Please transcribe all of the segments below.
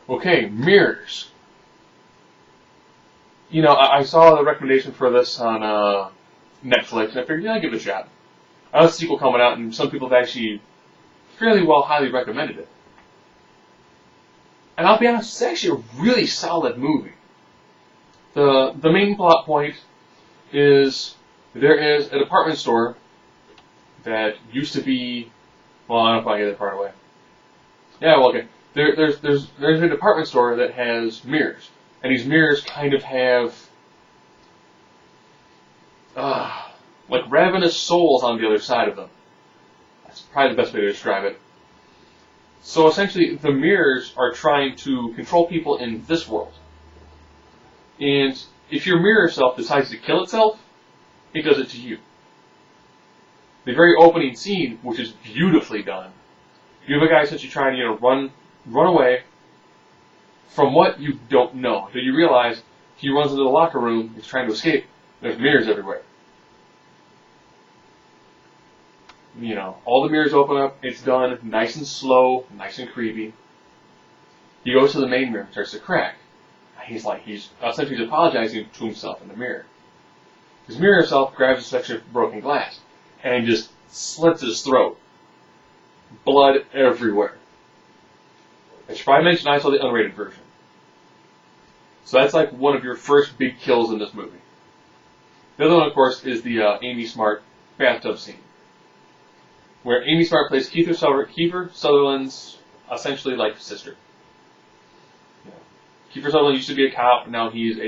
Okay, mirrors. You know, I saw the recommendation for this on Netflix, and I figured, yeah, I'll give it a shot. I know the sequel coming out, and some people have actually fairly well highly recommended it. And I'll be honest, it's actually a really solid movie. The main plot point is there is a department store that used to be, well, I don't know if I get that part away. Yeah, well, okay. There's a department store that has mirrors, and these mirrors kind of have like ravenous souls on the other side of them. That's probably the best way to describe it. So essentially, the mirrors are trying to control people in this world. And if your mirror self decides to kill itself, it does it to you. The very opening scene, which is beautifully done, you have a guy essentially trying to, run away from what you don't know. So you realize he runs into the locker room, he's trying to escape, there's mirrors everywhere. All the mirrors open up, it's done nice and slow, nice and creepy. He goes to the main mirror, starts to crack. He's essentially apologizing to himself in the mirror. His mirror self grabs a section of broken glass and just slits his throat. Blood everywhere. I should probably mention I saw the unrated version. So that's like one of your first big kills in this movie. The other one, of course, is the Amy Smart bathtub scene, where Amy Smart plays Kiefer Sutherland's essentially like sister. Kiefer Sutherland used to be a cop, now he's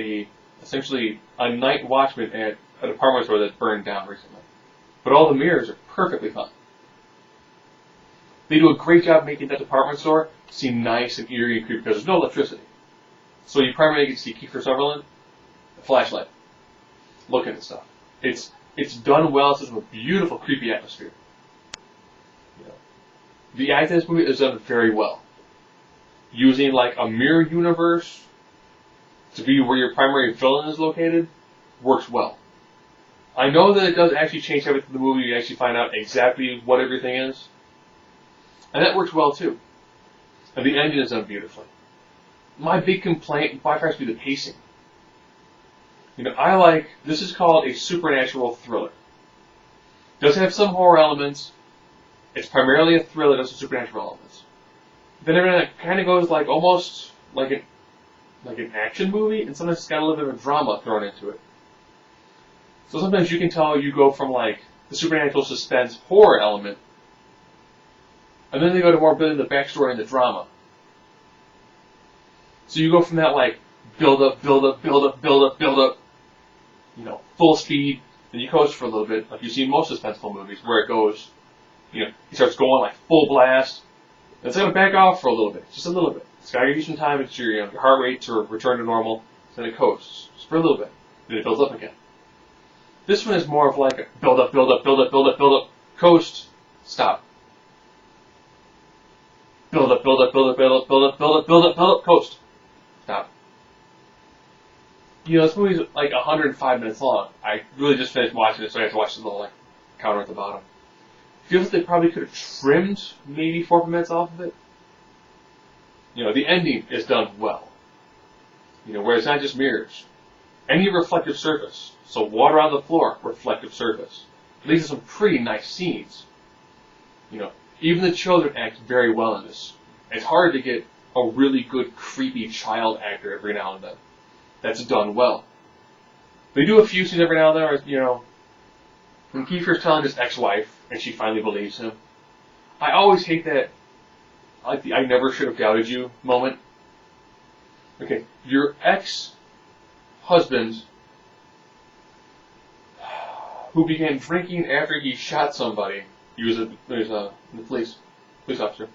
essentially a night watchman at a department store that burned down recently. But all the mirrors are perfectly fine. They do a great job making that department store seem nice and eerie and creepy because there's no electricity. So you primarily get to see Kiefer Sutherland, a flashlight, looking at stuff. It's done well. It's just a beautiful, creepy atmosphere. The acting in this movie is done very well. Using like a mirror universe to be where your primary villain is located works well. I know that it does actually change everything in the movie. You actually find out exactly what everything is. And that works well too. And the ending is done beautifully. My big complaint by far has to be the pacing. This is called a supernatural thriller. It does have some horror elements. It's primarily a thriller that has some supernatural elements. Then it kind of goes like almost like an action movie, and sometimes it's got a little bit of a drama thrown into it. So sometimes you can tell you go from like the supernatural suspense horror element, and then they go to more building the backstory and the drama. So you go from that like build up, full speed, then you coast for a little bit, like you see in most suspenseful movies, where it goes, he starts going like full blast. It's going to back off for a little bit, just a little bit. It's got to give you some time for your heart rate to return to normal. Then it coasts, just for a little bit. Then it builds up again. This one is more of like a build up, coast, stop. Build up, coast, stop. This movie's like 105 minutes long. I really just finished watching it, so I have to watch the little counter at the bottom. Feels like they probably could have trimmed maybe 4 minutes off of it. The ending is done well. Where it's not just mirrors. Any reflective surface. So water on the floor, reflective surface. It leads to some pretty nice scenes. Even the children act very well in this. It's hard to get a really good, creepy child actor every now and then. That's done well. They do a few scenes every now and then where, when Kiefer's telling his ex-wife, and she finally believes him. I always hate that, like the I never should have doubted you moment. Okay, your ex-husband, who began drinking after he shot somebody, he was the police officer,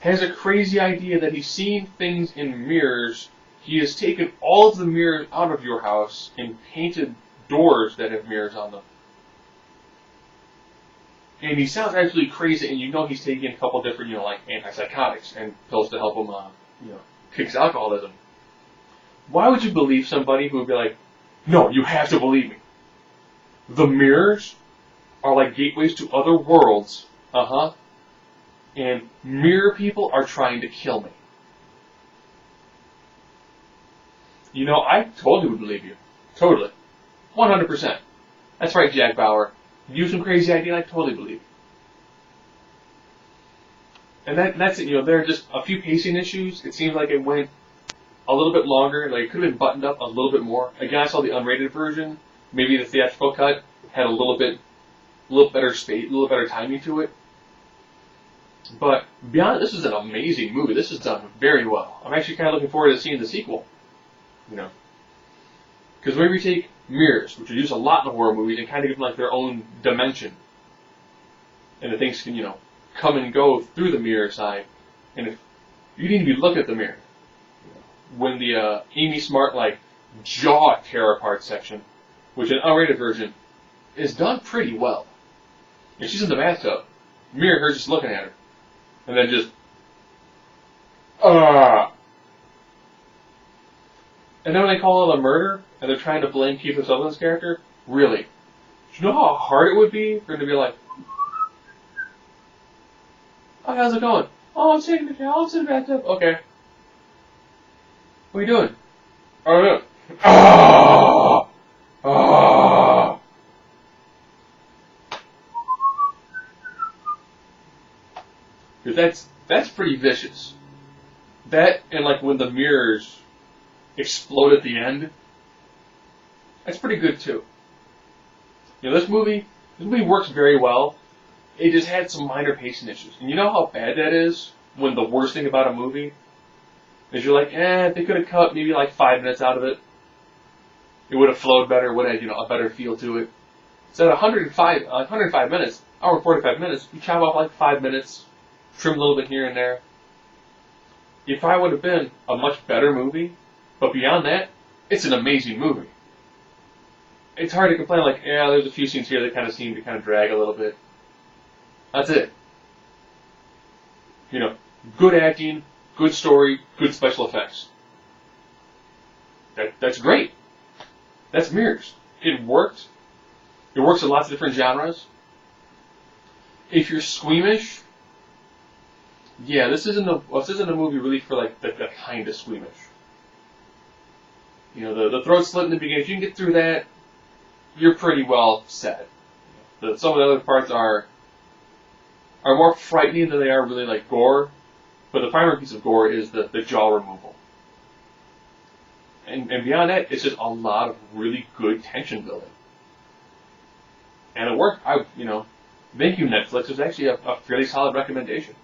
has a crazy idea that he's seeing things in mirrors. He has taken all of the mirrors out of your house and painted doors that have mirrors on them. And he sounds absolutely crazy, and he's taking a couple different, like antipsychotics and pills to help him, kick his alcoholism. Why would you believe somebody who would be like, no, you have to believe me. The mirrors are like gateways to other worlds, and mirror people are trying to kill me. You know, I totally would believe you. Totally. 100%. That's right, Jack Bauer. You have some crazy idea, I totally believe you. And that's it. You know, there are just a few pacing issues. It seems like it went a little bit longer. Like, it could have been buttoned up a little bit more. Again, I saw the unrated version. Maybe the theatrical cut had a little better space, a little better timing to it. But beyond, this is an amazing movie. This is done very well. I'm actually kind of looking forward to seeing the sequel. You know, because whenever you take mirrors, which are used a lot in horror movies, and kind of give them like their own dimension, and the things can, you know, come and go through the mirror side, and if you need to be looking at the mirror, when the Amy Smart like jaw tear apart section, which an unrated version is done pretty well. And she's in the bathtub, mirror her just looking at her, and then just And then when they call it a murder, and they're trying to blame Kiefer Sutherland's character, really? Do you know how hard it would be for him to be like, oh, how's it going? Oh, I'm taking a shower, I'm sitting back up. Okay. What are you doing? Oh, no. Ah! Ah! Because that's pretty vicious. That, and like when the mirrors explode at the end, that's pretty good too. You know, this movie works very well. It just had some minor pacing issues. And you know how bad that is when the worst thing about a movie is you're like, they could have cut maybe like 5 minutes out of it. It would have flowed better, would have, you know, a better feel to it. So at 105 minutes, hour and 45 minutes, you chop off like 5 minutes, trim a little bit here and there. It probably would have been a much better movie, but beyond that, it's an amazing movie. It's hard to complain like, there's a few scenes here that kind of seem to kind of drag a little bit. That's it. You know, good acting, good story, good special effects. That's great. That's Mirrors. It worked. It works in lots of different genres. If you're squeamish, this isn't a movie really for like the kind of squeamish. You know, the throat slit in the beginning. If you can get through that, you're pretty well set. Some of the other parts are more frightening than they are really like gore, but the primary piece of gore is the jaw removal. And beyond that, it's just a lot of really good tension building. And it worked. Thank you, Netflix. It was actually a fairly solid recommendation.